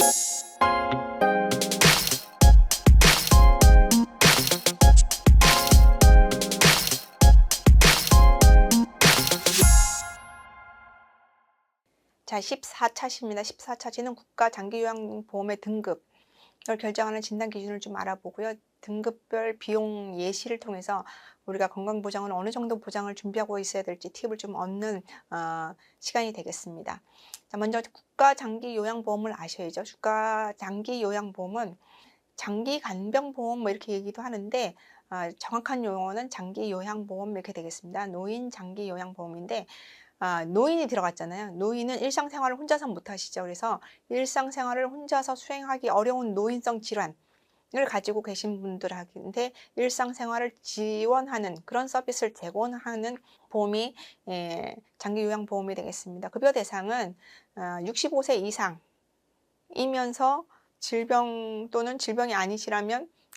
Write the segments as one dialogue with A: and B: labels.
A: 자, 14차시입니다. 14차시는 국가장기요양보험의 등급을 결정하는 진단 기준을 좀 알아보고요. 등급별 비용 예시를 통해서 우리가 건강보장은 어느 정도 보장을 준비하고 있어야 될지 팁을 좀 얻는 시간이 되겠습니다. 자, 먼저 국가장기요양보험을 아셔야죠. 국가장기요양보험은 장기간병보험 뭐 이렇게 얘기도 하는데 정확한 용어는 장기요양보험 이렇게 되겠습니다. 노인장기요양보험인데 노인이 들어갔잖아요. 노인은 일상생활을 혼자서 못하시죠. 그래서 일상생활을 혼자서 수행하기 어려운 노인성 질환을 가지고 계신 분들한테 일상생활을 지원하는 그런 서비스를 제공하는 보험이 장기요양보험이 되겠습니다. 급여 대상은 65세 이상이면서 질병 또는 질병이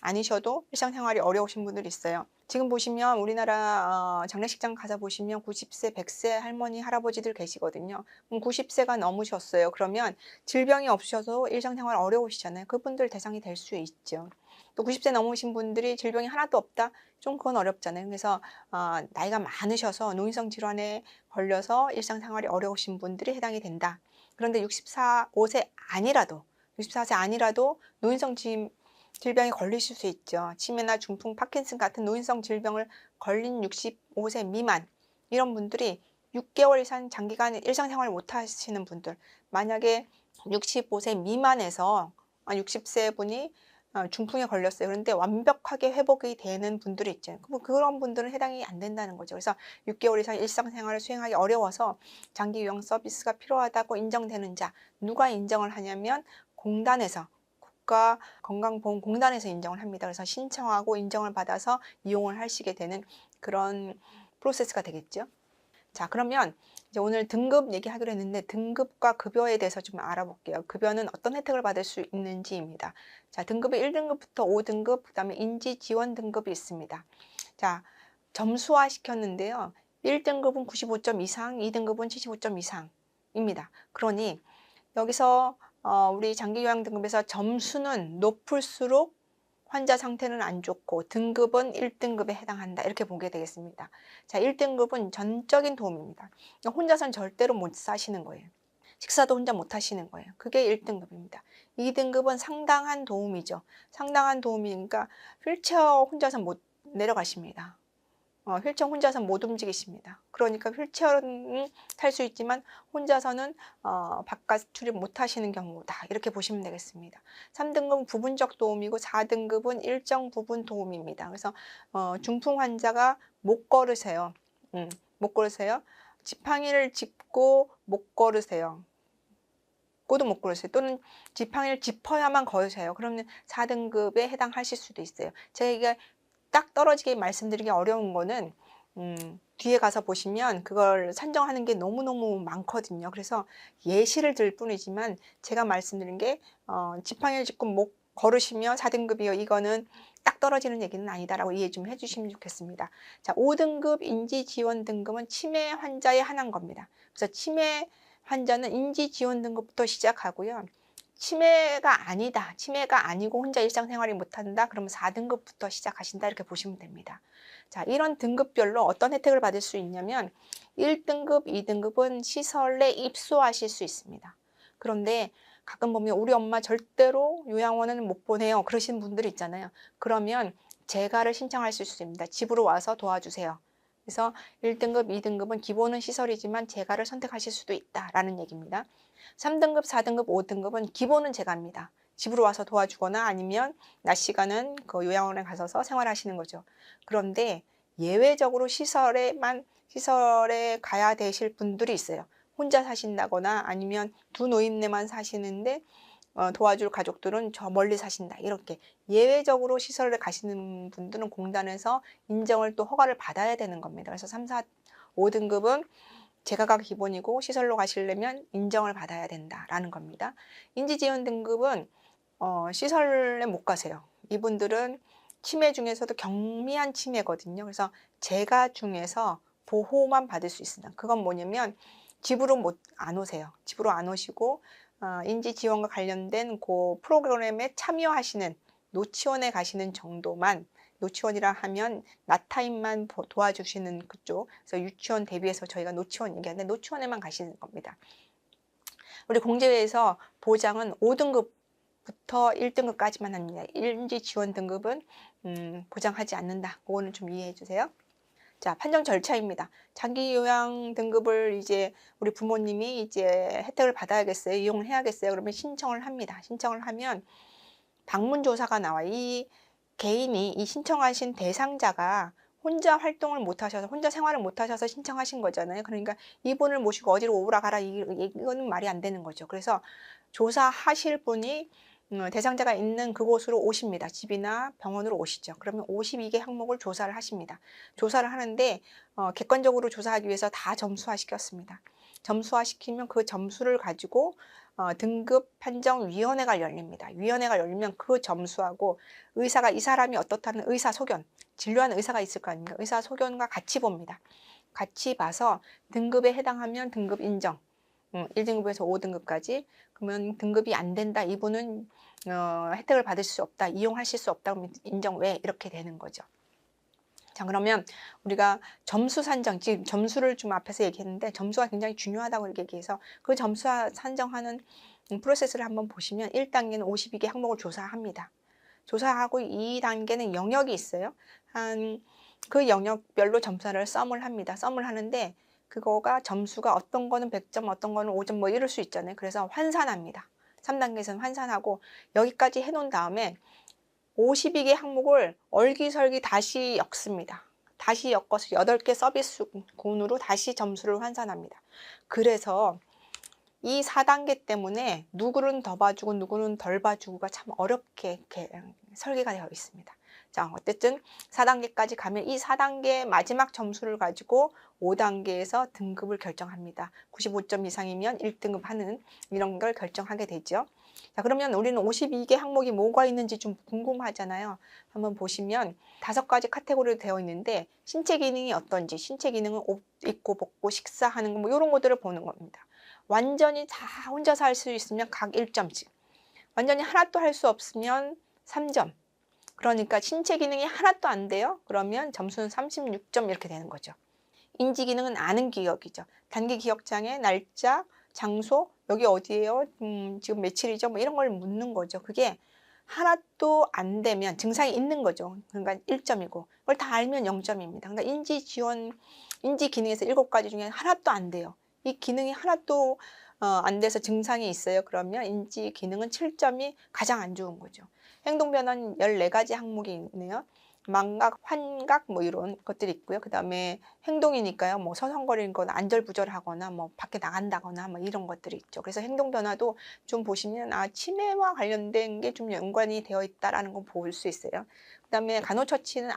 A: 아니셔도 일상생활이 어려우신 분들이 있어요. 지금 보시면 우리나라 장례식장 가서 보시면 90세, 100세 할머니, 할아버지들 계시거든요. 90세가 넘으셨어요. 그러면 질병이 없으셔도 일상생활 어려우시잖아요. 그분들 대상이 될 수 있죠. 또 90세 넘으신 분들이 질병이 하나도 없다? 좀 그건 어렵잖아요. 그래서 나이가 많으셔서 노인성 질환에 걸려서 일상생활이 어려우신 분들이 해당이 된다. 그런데 65세 아니라도 64세 아니라도 노인성 질병에 걸리실 수 있죠. 치매나 중풍, 파킨슨 같은 노인성 질병을 걸린 65세 미만 이런 분들이 6개월 이상 장기간 일상생활을 못 하시는 분들, 만약에 65세 미만에서 60세 분이 중풍에 걸렸어요. 그런데 완벽하게 회복이 되는 분들이 있죠. 그런 분들은 해당이 안 된다는 거죠. 그래서 6개월 이상 일상생활을 수행하기 어려워서 장기요양 서비스가 필요하다고 인정되는 자, 누가 인정을 하냐면 공단에서 국가건강보험공단에서 인정을 합니다. 그래서 신청하고 인정을 받아서 이용을 하시게 되는 그런 프로세스가 되겠죠. 자, 그러면 이제 오늘 등급 얘기하기로 했는데 등급과 급여에 대해서 좀 알아볼게요. 급여는 어떤 혜택을 받을 수 있는지입니다. 자, 등급이 1등급부터 5등급, 그 다음에 인지지원 등급이 있습니다. 자, 점수화 시켰는데요. 1등급은 95점 이상, 2등급은 75점 이상입니다. 그러니 여기서 우리 장기요양 등급에서 점수는 높을수록 환자 상태는 안 좋고 등급은 1등급에 해당한다. 이렇게 보게 되겠습니다. 자, 1등급은 전적인 도움입니다. 혼자서는 절대로 못 사시는 거예요. 식사도 혼자 못 하시는 거예요. 그게 1등급입니다. 2등급은 상당한 도움이죠. 상당한 도움이니까 휠체어 혼자서 못 내려가십니다. 휠체어 혼자서 못 움직이십니다. 그러니까 휠체어는 탈 수 있지만 혼자서는 바깥 출입 못 하시는 경우다. 이렇게 보시면 되겠습니다. 3등급은 부분적 도움이고 4등급은 일정 부분 도움입니다. 그래서 중풍 환자가 못 걸으세요. 못 걸으세요. 지팡이를 짚고 못 걸으세요. 고도 못 걸으세요. 또는 지팡이를 짚어야만 걸으세요. 그러면 4등급에 해당하실 수도 있어요. 제가 딱 떨어지게 말씀드리기 어려운 거는 뒤에 가서 보시면 그걸 산정하는 게 너무너무 많거든요. 그래서 예시를 들 뿐이지만 제가 말씀드린 게 지팡이를 짚고 못 걸으시면 4등급이요. 이거는 딱 떨어지는 얘기는 아니다라고 이해 좀 해주시면 좋겠습니다. 자, 5등급 인지지원 등급은 치매 환자에 한한 겁니다. 그래서 치매 환자는 인지지원 등급부터 시작하고요. 치매가 아니다. 치매가 아니고 혼자 일상생활을 못한다. 그러면 4등급부터 시작하신다. 이렇게 보시면 됩니다. 자, 이런 등급별로 어떤 혜택을 받을 수 있냐면 1등급, 2등급은 시설에 입소하실 수 있습니다. 그런데 가끔 보면 우리 엄마 절대로 요양원은 못 보내요. 그러신 분들 있잖아요. 그러면 재가를 신청할 수 있습니다. 집으로 와서 도와주세요. 그래서 1등급, 2등급은 기본은 시설이지만 재가를 선택하실 수도 있다라는 얘기입니다. 3등급, 4등급, 5등급은 기본은 재가입니다. 집으로 와서 도와주거나 아니면 낮 시간은 그 요양원에 가셔서 생활하시는 거죠. 그런데 예외적으로 시설에 가야 되실 분들이 있어요. 혼자 사신다거나 아니면 두 노인네만 사시는데 도와줄 가족들은 저 멀리 사신다. 이렇게 예외적으로 시설에 가시는 분들은 공단에서 인정을 또 허가를 받아야 되는 겁니다. 그래서 3, 4, 5등급은 재가가 기본이고 시설로 가시려면 인정을 받아야 된다라는 겁니다. 인지지원 등급은 시설에 못 가세요. 이분들은 치매 중에서도 경미한 치매거든요. 그래서 재가 중에서 보호만 받을 수 있습니다. 그건 뭐냐면 집으로 안 오세요. 집으로 안 오시고 인지 지원과 관련된 그 프로그램에 참여하시는 노치원에 가시는 정도만, 노치원이라 하면 나타임만 도와주시는 그쪽, 그래서 유치원 대비해서 저희가 노치원 얘기하는데 노치원에만 가시는 겁니다. 우리 공제회에서 보장은 5등급부터 1등급까지만 합니다. 인지 지원 등급은 보장하지 않는다. 그거는 좀 이해해 주세요. 자, 판정 절차입니다. 장기 요양 등급을 이제 우리 부모님이 이제 혜택을 받아야겠어요. 이용을 해야겠어요. 그러면 신청을 합니다. 신청을 하면 방문 조사가 나와. 이 개인이, 이 신청하신 대상자가 혼자 활동을 못 하셔서, 혼자 생활을 못 하셔서 신청하신 거잖아요. 그러니까 이분을 모시고 어디로 오라 가라, 이거는 말이 안 되는 거죠. 그래서 조사하실 분이 대상자가 있는 그곳으로 오십니다. 집이나 병원으로 오시죠. 그러면 52개 항목을 조사를 하십니다. 조사를 하는데 객관적으로 조사하기 위해서 다 점수화시켰습니다. 점수화시키면 그 점수를 가지고 등급 판정위원회가 열립니다. 위원회가 열리면 그 점수하고 의사가 이 사람이 어떻다는 의사소견, 진료하는 의사가 있을 거 아닙니까? 의사소견과 같이 봅니다. 같이 봐서 등급에 해당하면 등급 인정, 1등급에서 5등급까지. 그러면 등급이 안 된다, 이분은 혜택을 받을 수 없다, 이용하실 수 없다, 그러면 인정 왜? 이렇게 되는 거죠. 자, 그러면 우리가 점수 산정, 지금 점수를 좀 앞에서 얘기했는데 점수가 굉장히 중요하다고 이렇게 얘기해서 그 점수 산정하는 프로세스를 한번 보시면 1단계는 52개 항목을 조사합니다. 조사하고 2단계는 영역이 있어요. 그 영역별로 점수를 썸을 합니다. 썸을 하는데 그거가 점수가 어떤 거는 100점, 어떤 거는 5점 뭐 이럴 수 있잖아요. 그래서 환산합니다. 3단계에서는 환산하고 여기까지 해놓은 다음에 52개 항목을 얼기설기 다시 엮습니다. 다시 엮어서 8개 서비스군으로 다시 점수를 환산합니다. 그래서 이 4단계 때문에 누구는 더 봐주고 누구는 덜 봐주고가 참 어렵게 이렇게 설계가 되어 있습니다. 자, 어쨌든 4단계까지 가면 이 4단계 마지막 점수를 가지고 5단계에서 등급을 결정합니다. 95점 이상이면 1등급 하는 이런 걸 결정하게 되죠. 자, 그러면 우리는 52개 항목이 뭐가 있는지 좀 궁금하잖아요. 한번 보시면 5가지 카테고리로 되어 있는데 신체 기능이 어떤지, 신체 기능은 옷 입고 벗고 식사하는 거 뭐 이런 것들을 보는 겁니다. 완전히 다 혼자서 할 수 있으면 각 1점씩, 완전히 하나도 할 수 없으면 3점. 그러니까 신체 기능이 하나도 안 돼요. 그러면 점수는 36점 이렇게 되는 거죠. 인지 기능은 아는 기억이죠. 단기 기억장애, 날짜, 장소, 여기 어디예요? 지금 며칠이죠? 뭐 이런 걸 묻는 거죠. 그게 하나도 안 되면 증상이 있는 거죠. 그러니까 1점이고 그걸 다 알면 0점입니다. 그러니까 인지 지원, 인지 기능에서 7가지 중에 하나도 안 돼요. 이 기능이 하나도 안 돼서 증상이 있어요. 그러면 인지 기능은 7점이 가장 안 좋은 거죠. 행동 변화는 14가지 항목이 있네요. 망각, 환각 뭐 이런 것들이 있고요. 그 다음에 행동이니까요. 뭐 서성거리는 거나 안절부절하거나 뭐 밖에 나간다거나 뭐 이런 것들이 있죠. 그래서 행동 변화도 좀 보시면 치매와 관련된 게 좀 연관이 되어 있다라는 거 볼 수 있어요. 그 다음에 간호처치는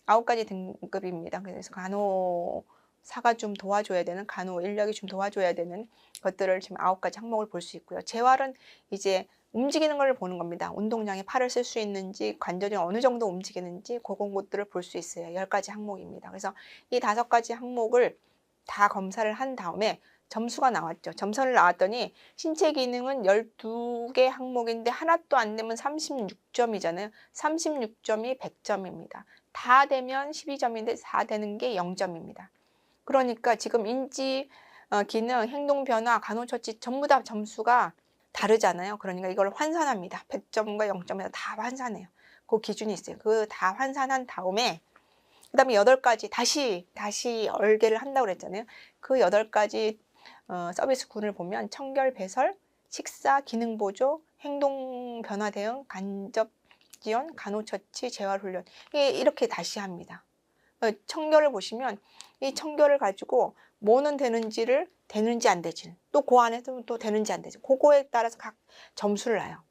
A: 9가지 등급입니다. 그래서 간호사가 좀 도와줘야 되는, 간호 인력이 좀 도와줘야 되는 것들을 지금 9가지 항목을 볼 수 있고요. 재활은 이제 움직이는 걸 보는 겁니다. 운동량에 팔을 쓸 수 있는지, 관절이 어느 정도 움직이는지 그런 것들을 볼 수 있어요. 10가지 항목입니다. 그래서 이 5가지 항목을 다 검사를 한 다음에 점수가 나왔죠. 점수를 나왔더니 신체 기능은 12개 항목인데 하나도 안 되면 36점이잖아요. 36점이 100점입니다. 다 되면 12점인데 다 되는 게 0점입니다. 그러니까 지금 인지 기능, 행동 변화, 간호처치 전부 다 점수가 다르잖아요. 그러니까 이걸 환산합니다. 100점과 0점에서 다 환산해요. 그 기준이 있어요. 그 다 환산한 다음에 그 다음에 8가지 다시 얼개를 한다고 그랬잖아요. 그 8가지 서비스군을 보면 청결 배설, 식사, 기능 보조, 행동 변화 대응, 간접 지원, 간호처치, 재활훈련, 이렇게 다시 합니다. 청결을 보시면 이 청결을 가지고 뭐는 되는지 안 되지, 또 그 안에서 또 되는지 안 되지, 그거에 따라서 각 점수를 놔요.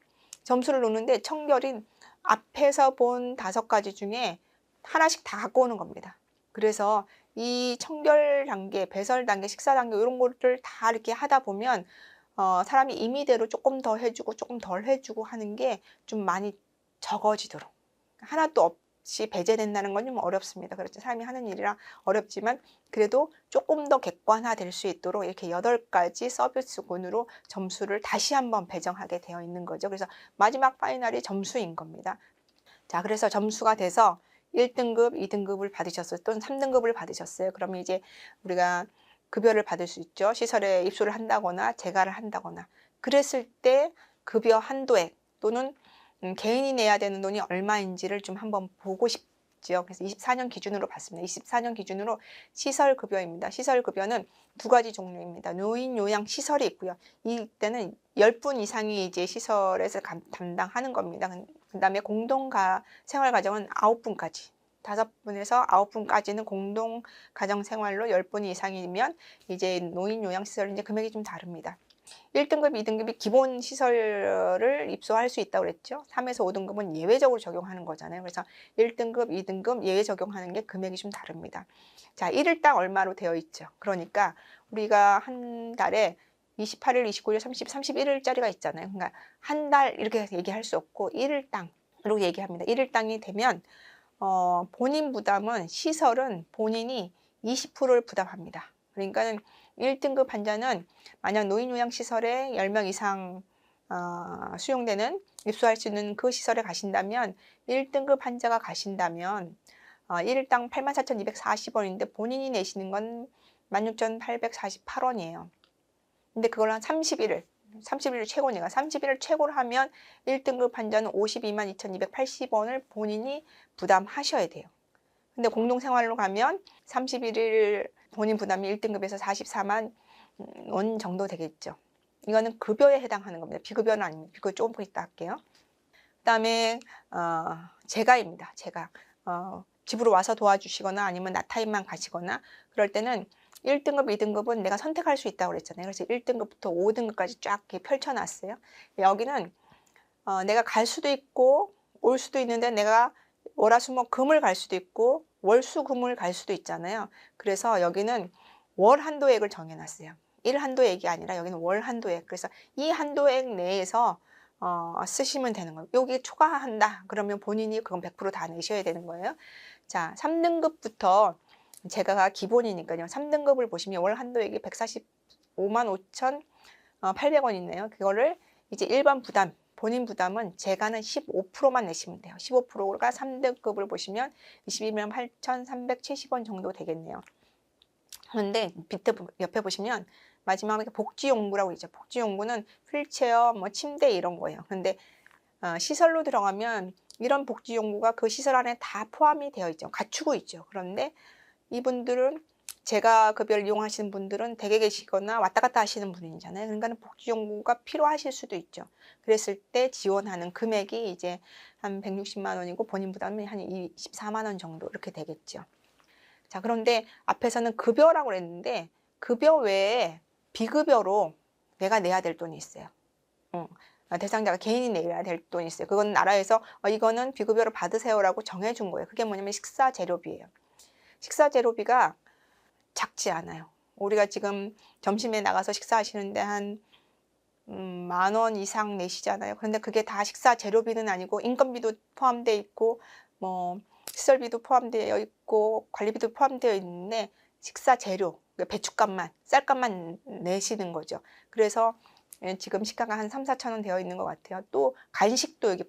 A: 점수를 놓는데 청결이 앞에서 본 5가지 중에 하나씩 다 갖고 오는 겁니다. 그래서 이 청결 단계, 배설 단계, 식사 단계 이런 거를 다 이렇게 하다 보면 사람이 임의대로 조금 더 해주고 조금 덜 해주고 하는 게 좀 많이 적어지도록, 하나도 없이 배제된다는 건 좀 어렵습니다. 그렇죠. 사람이 하는 일이라 어렵지만 그래도 조금 더 객관화될 수 있도록 이렇게 8가지 서비스군으로 점수를 다시 한번 배정하게 되어 있는 거죠. 그래서 마지막 파이널이 점수인 겁니다. 자, 그래서 점수가 돼서 1등급, 2등급을 받으셨어요. 또는 3등급을 받으셨어요. 그러면 이제 우리가 급여를 받을 수 있죠. 시설에 입소를 한다거나 재가를 한다거나. 그랬을 때 급여 한도액 또는 개인이 내야 되는 돈이 얼마인지를 좀 한번 보고 싶죠. 그래서 24년 기준으로 봤습니다. 24년 기준으로 시설급여입니다. 시설급여는 2가지 종류입니다. 노인 요양 시설이 있고요. 이때는 10분 이상이 이제 시설에서 담당하는 겁니다. 그 다음에 생활가정은 9분까지. 5분에서 9분까지는 공동 가정 생활로 10분 이상이면 이제 노인 요양 시설은 이제 금액이 좀 다릅니다. 1등급, 2등급이 기본 시설을 입소할 수 있다고 그랬죠. 3에서 5등급은 예외적으로 적용하는 거잖아요. 그래서 1등급, 2등급 예외 적용하는 게 금액이 좀 다릅니다. 자, 1일당 얼마로 되어 있죠. 그러니까 우리가 한 달에 28일, 29일, 30, 31일짜리가 있잖아요. 그러니까 한 달 이렇게 얘기할 수 없고 1일당으로 얘기합니다. 1일당이 되면 본인 부담은 시설은 본인이 20%를 부담합니다. 그러니까는 1등급 환자는 만약 노인요양시설에 10명 이상 수용되는 입소할 수 있는 그 시설에 가신다면 1등급 환자가 가신다면 1일당 84,240원인데 본인이 내시는 건 16,848원이에요. 근데 그걸 한 30일을 최고니까 30일을 최고로 하면 1등급 환자는 522,280원을 본인이 부담하셔야 돼요. 근데 공동생활로 가면 31일 본인 부담이 1등급에서 44만 원 정도 되겠죠. 이거는 급여에 해당하는 겁니다. 비급여는 아닙니다. 비급여 조금 이따 할게요. 그 다음에 재가입니다. 재가. 집으로 와서 도와주시거나 아니면 나타임만 가시거나 그럴 때는 1등급, 2등급은 내가 선택할 수 있다고 그랬잖아요. 그래서 1등급부터 5등급까지 쫙 이렇게 펼쳐놨어요. 여기는 내가 갈 수도 있고 올 수도 있는데 내가 월화수목금을 갈 수도 있고 월수금을 갈 수도 있잖아요. 그래서 여기는 월 한도액을 정해놨어요. 일 한도액이 아니라 여기는 월 한도액. 그래서 이 한도액 내에서 쓰시면 되는 거예요. 여기 초과한다 그러면 본인이 그건 100% 다 내셔야 되는 거예요. 자, 3등급부터 제가 기본이니까요. 3등급을 보시면 월 한도액이 145만 5,800원이네요. 그거를 이제 일반 부담, 본인 부담은 재가는 15%만 내시면 돼요. 15%가 3등급을 보시면 22만 8,370원 정도 되겠네요. 그런데 밑에 옆에 보시면 마지막에 복지용구라고 있죠. 복지용구는 휠체어, 뭐 침대 이런 거예요. 그런데 시설로 들어가면 이런 복지용구가 그 시설 안에 다 포함이 되어 있죠. 갖추고 있죠. 그런데 이분들은 재가 급여를 이용하시는 분들은 댁에 계시거나 왔다 갔다 하시는 분이잖아요. 그러니까 복지용구가 필요하실 수도 있죠. 그랬을 때 지원하는 금액이 이제 한 160만 원이고 본인 부담이 한 24만 원 정도 이렇게 되겠죠. 자, 그런데 앞에서는 급여라고 그랬는데 급여 외에 비급여로 내가 내야 될 돈이 있어요. 대상자가 개인이 내야 될 돈이 있어요. 그건 나라에서 이거는 비급여로 받으세요라고 정해준 거예요. 그게 뭐냐면 식사 재료비예요. 식사 재료비가 작지 않아요. 우리가 지금 점심에 나가서 식사하시는데 한 10,000원 이상 내시잖아요. 그런데 그게 다 식사 재료비는 아니고 인건비도 포함되어 있고 뭐 시설비도 포함되어 있고 관리비도 포함되어 있는데 식사 재료, 배춧값만, 쌀값만 내시는 거죠. 그래서 지금 시가가 한 3,000~4,000 원 되어 있는 것 같아요. 또 간식도 여기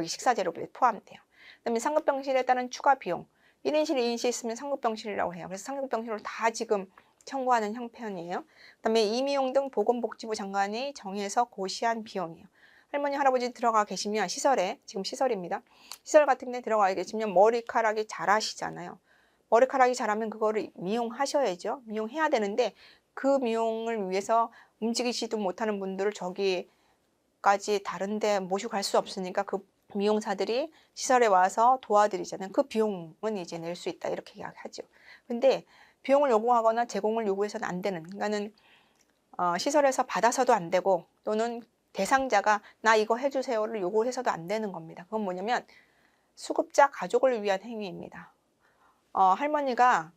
A: 식사 재료비에 포함돼요. 그다음에 상급병실에 따른 추가 비용. 1인실, 2인실 있으면 상급병실이라고 해요. 그래서 상급병실을 다 지금 청구하는 형편이에요. 그다음에 임의용 등 보건복지부 장관이 정해서 고시한 비용이에요. 할머니, 할아버지 들어가 계시면 시설에, 지금 시설입니다. 시설 같은 데 들어가 계시면 머리카락이 자라시잖아요. 머리카락이 자라면 그거를 미용하셔야죠. 미용해야 되는데 그 미용을 위해서 움직이지도 못하는 분들을 저기까지 다른 데 모시고 갈 수 없으니까 그 미용사들이 시설에 와서 도와드리잖아요. 그 비용은 이제 낼 수 있다 이렇게 이야기하죠. 근데 비용을 요구하거나 제공을 요구해서는 안 되는, 그러니까는 시설에서 받아서도 안 되고 또는 대상자가 나 이거 해주세요를 요구해서도 안 되는 겁니다. 그건 뭐냐면 수급자 가족을 위한 행위입니다. 할머니가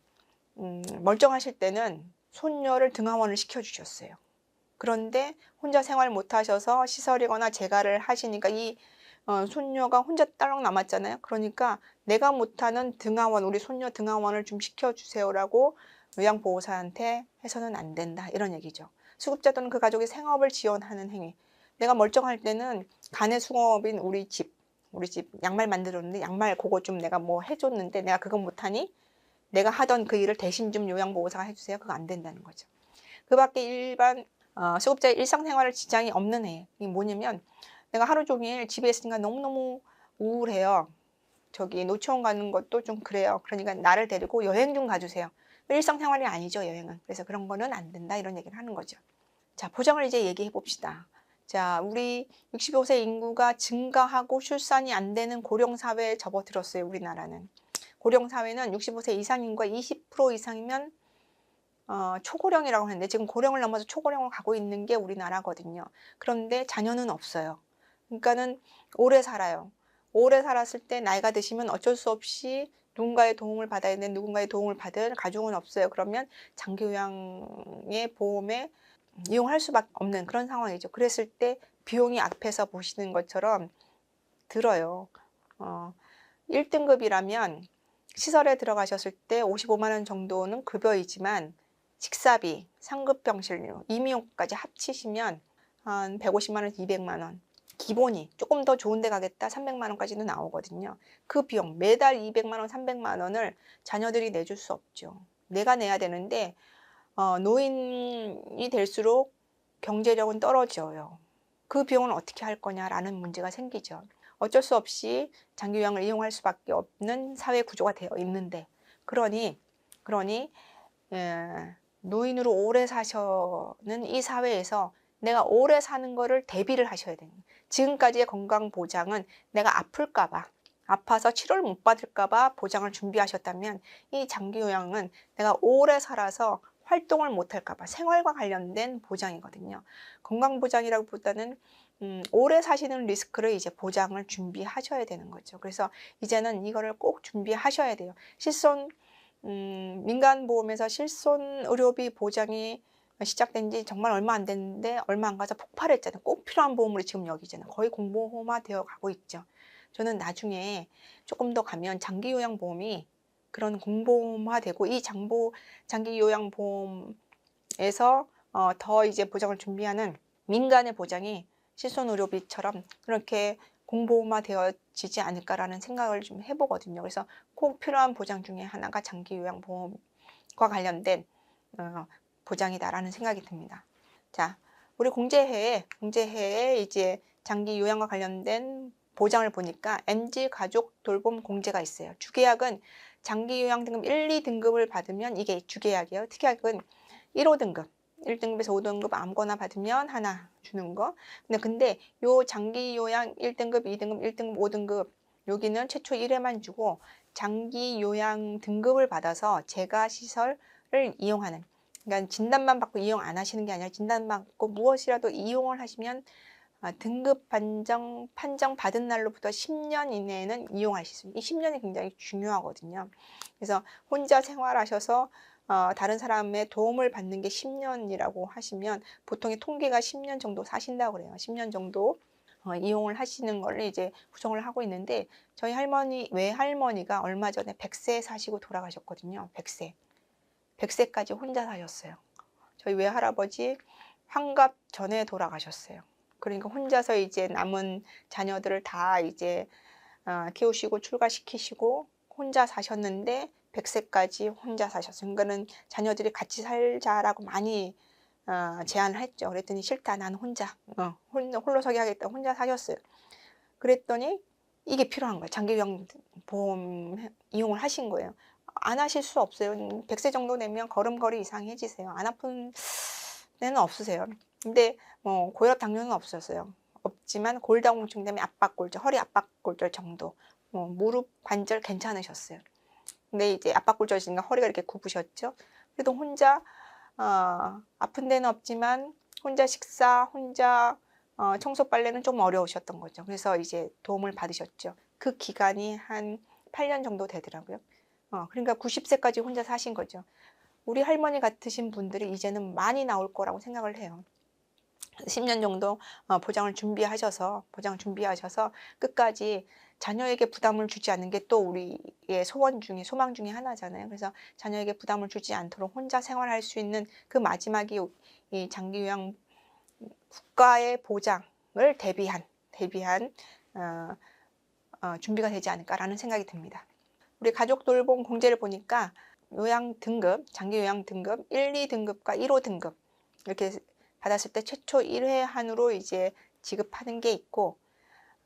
A: 멀쩡하실 때는 손녀를 등하원을 시켜주셨어요. 그런데 혼자 생활 못하셔서 시설이거나 재가를 하시니까 이 손녀가 혼자 딸랑 남았잖아요. 그러니까 "내가 못하는 등하원, 우리 손녀 등하원을 좀 시켜주세요."라고 요양보호사한테 해서는 안 된다, 이런 얘기죠. 수급자 또는 그 가족의 생업을 지원하는 행위. 내가 멀쩡할 때는 간의 수공업인 우리 집 양말 만들었는데 양말 그거 좀 내가 뭐 해 줬는데 내가 그거 못하니 내가 하던 그 일을 대신 좀 요양보호사가 해 주세요. 그거 안 된다는 거죠. 그 밖에 일반 수급자의 일상생활에 지장이 없는 해. 이게 뭐냐면 내가 하루 종일 집에 있으니까 너무너무 우울해요. 저기 노치원 가는 것도 좀 그래요. 그러니까 나를 데리고 여행 좀 가주세요. 일상생활이 아니죠, 여행은. 그래서 그런 거는 안 된다, 이런 얘기를 하는 거죠. 자, 보장을 이제 얘기해 봅시다. 자, 우리 65세 인구가 증가하고 출산이 안 되는 고령사회에 접어들었어요, 우리나라는. 고령사회는 65세 이상 인구가 20% 이상이면 초고령이라고 하는데 지금 고령을 넘어서 초고령을 가고 있는 게 우리나라거든요. 그런데 자녀는 없어요. 그러니까는 오래 살아요. 오래 살았을 때 나이가 드시면 어쩔 수 없이 누군가의 도움을 받아야 되는, 누군가의 도움을 받을 가족은 없어요. 그러면 장기요양의 보험에 이용할 수밖에 없는 그런 상황이죠. 그랬을 때 비용이 앞에서 보시는 것처럼 들어요. 1등급이라면 시설에 들어가셨을 때 55만 원 정도는 급여이지만 식사비, 상급병실료, 임의용까지 합치시면 한 150만 원, 200만 원. 기본이 조금 더 좋은 데 가겠다 300만 원까지도 나오거든요. 그 비용 매달 200만 원, 300만 원을 자녀들이 내줄 수 없죠. 내가 내야 되는데 노인이 될수록 경제력은 떨어져요. 그 비용을 어떻게 할 거냐라는 문제가 생기죠. 어쩔 수 없이 장기요양을 이용할 수밖에 없는 사회 구조가 되어 있는데, 그러니 노인으로 오래 사셔는 이 사회에서 내가 오래 사는 거를 대비를 하셔야 돼요. 지금까지의 건강 보장은 내가 아플까 봐, 아파서 치료를 못 받을까 봐 보장을 준비하셨다면 이 장기요양은 내가 오래 살아서 활동을 못 할까 봐 생활과 관련된 보장이거든요. 건강보장이라기보다는 오래 사시는 리스크를 이제 보장을 준비하셔야 되는 거죠. 그래서 이제는 이거를 꼭 준비하셔야 돼요. 민간보험에서 실손 의료비 보장이 시작된 지 정말 얼마 안 됐는데 얼마 안 가서 폭발했잖아요. 꼭 필요한 보험으로 지금 여기잖아요. 거의 공보험화 되어 가고 있죠. 저는 나중에 조금 더 가면 장기요양보험이 그런 공보험화되고 이 장기요양보험에서 더 이제 보장을 준비하는 민간의 보장이 실손의료비처럼 그렇게 공보험화 되어지지 않을까라는 생각을 좀 해보거든요. 그래서 꼭 필요한 보장 중에 하나가 장기요양보험과 관련된 보장이다라는 생각이 듭니다. 자, 우리 공제회에 이제 장기요양과 관련된 보장을 보니까 MG 가족 돌봄 공제가 있어요. 주계약은 장기요양 등급 1, 2등급을 받으면 이게 주계약이에요. 특약은 1호 등급. 1등급에서 5등급 아무거나 받으면 하나 주는 거. 근데 요 장기요양 1등급, 2등급, 1등급, 5등급 여기는 최초 1회만 주고 장기요양 등급을 받아서 재가시설을 이용하는, 그러니까 진단만 받고 이용 안 하시는 게 아니라 진단받고 무엇이라도 이용을 하시면 등급 판정 받은 날로부터 10년 이내에는 이용하실 수 있어요. 이 10년이 굉장히 중요하거든요. 그래서 혼자 생활하셔서 다른 사람의 도움을 받는 게 10년이라고 하시면 보통의 통계가 10년 정도 사신다고 그래요. 10년 정도 이용을 하시는 걸 이제 구성을 하고 있는데 저희 외할머니가 얼마 전에 100세 사시고 돌아가셨거든요. 100세까지 혼자 사셨어요. 저희 외할아버지 환갑 전에 돌아가셨어요. 그러니까 혼자서 이제 남은 자녀들을 다 이제 키우시고 출가시키시고 혼자 사셨는데 100세까지 혼자 사셨어요. 그러니까는 자녀들이 같이 살자라고 많이 제안을 했죠. 그랬더니 싫다, 난 혼자 홀로서기 하겠다, 혼자 사셨어요. 그랬더니 이게 필요한 거예요. 장기요양 보험 이용을 하신 거예요. 안 하실 수 없어요. 100세 정도 되면 걸음걸이 이상해지세요. 안 아픈 데는 없으세요. 근데 뭐 고혈압 당뇨는 없었어요. 없지만 골다공증 때문에 압박골절, 허리 압박골절 정도, 무릎 관절 괜찮으셨어요. 근데 이제 압박골절이니까 허리가 이렇게 굽으셨죠. 그래도 혼자 아픈 데는 없지만 혼자 식사, 혼자 청소 빨래는 좀 어려우셨던 거죠. 그래서 이제 도움을 받으셨죠. 그 기간이 한 8년 정도 되더라고요. 그러니까 90세까지 혼자 사신 거죠. 우리 할머니 같으신 분들이 이제는 많이 나올 거라고 생각을 해요. 10년 정도 보장을 준비하셔서 끝까지 자녀에게 부담을 주지 않는 게 또 우리의 소망 중에 하나잖아요. 그래서 자녀에게 부담을 주지 않도록 혼자 생활할 수 있는 그 마지막이 이 장기 요양 국가의 보장을 대비한 준비가 되지 않을까라는 생각이 듭니다. 우리 가족 돌봄 공제를 보니까 장기 요양 등급 1, 2등급과 1호 등급 이렇게 받았을 때 최초 1회 한으로 이제 지급하는 게 있고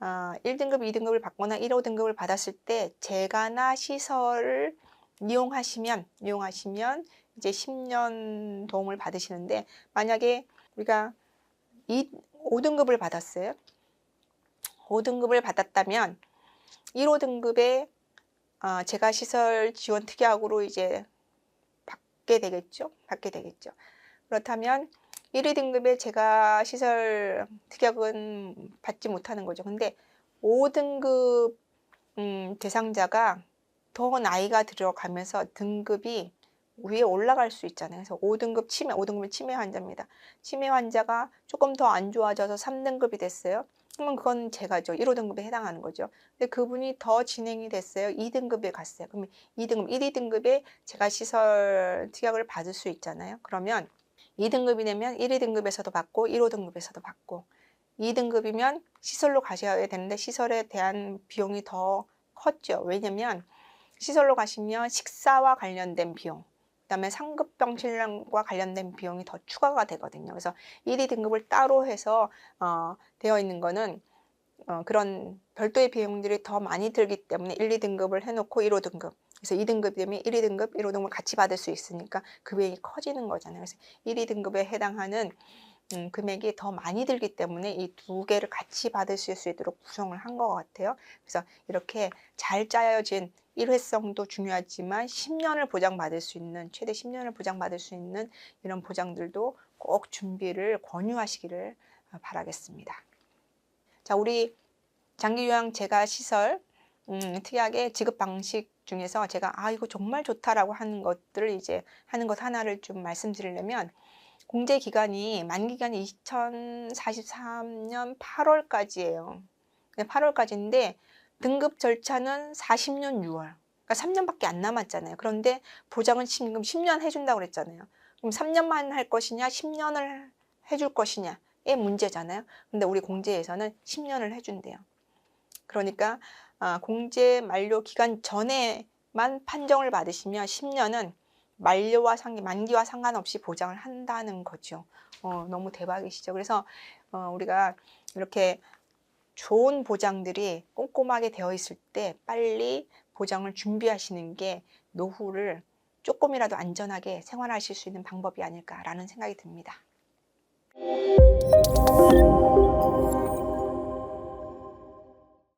A: 1등급, 2등급을 받거나 1호 등급을 받았을 때 재가나 시설을 이용하시면 이제 10년 도움을 받으시는데, 만약에 우리가 5등급을 받았어요. 5등급을 받았다면 1호 등급에 재가 시설 지원 특약으로 이제 받게 되겠죠. 그렇다면 1위 등급의 재가 시설 특약은 받지 못하는 거죠. 근데 5등급 대상자가 더 나이가 들어가면서 등급이 위에 올라갈 수 있잖아요. 그래서 5등급은 치매 환자입니다. 치매 환자가 조금 더 안 좋아져서 3등급이 됐어요. 그러면 그건 재가죠. 1호 등급에 해당하는 거죠. 근데 그분이 더 진행이 됐어요. 2등급에 갔어요. 그러면 2등급, 1, 2등급에 재가 시설 특약을 받을 수 있잖아요. 그러면 2등급이 되면 1, 2등급에서도 받고 1호 등급에서도 받고, 2등급이면 시설로 가셔야 되는데 시설에 대한 비용이 더 컸죠. 왜냐면 시설로 가시면 식사와 관련된 비용, 그다음에 상급 병실과 관련된 비용이 더 추가가 되거든요. 그래서 1, 2등급을 따로 해서 되어 있는 거는 그런 별도의 비용들이 더 많이 들기 때문에 1, 2등급을 해놓고 1호 등급, 그래서 2등급 되면 1, 2등급, 1호 등급을 같이 받을 수 있으니까 그 비용이 커지는 거잖아요. 그래서 1, 2등급에 해당하는 금액이 더 많이 들기 때문에 이 두 개를 같이 받을 수 있도록 구성을 한 것 같아요. 그래서 이렇게 잘 짜여진 일회성도 중요하지만 10년을 보장받을 수 있는, 최대 10년을 보장받을 수 있는 이런 보장들도 꼭 준비를 권유하시기를 바라겠습니다. 자, 우리 장기요양 재가 시설 특약의 지급 방식 중에서 제가 이거 정말 좋다라고 하는 것들을 이제 하는 것 하나를 좀 말씀드리려면, 공제 기간이 만기간이 2043년 8월까지예요. 8월까지인데 등급 절차는 40년 6월. 그러니까 3년밖에 안 남았잖아요. 그런데 보장은 지금 10년 해준다고 그랬잖아요. 그럼 3년만 할 것이냐, 10년을 해줄 것이냐의 문제잖아요. 근데 우리 공제에서는 10년을 해준대요. 그러니까 공제 만료 기간 전에만 판정을 받으시면 10년은 만기와 상관없이 보장을 한다는 거죠. 너무 대박이시죠. 그래서 우리가 이렇게 좋은 보장들이 꼼꼼하게 되어 있을 때 빨리 보장을 준비하시는 게 노후를 조금이라도 안전하게 생활하실 수 있는 방법이 아닐까라는 생각이 듭니다.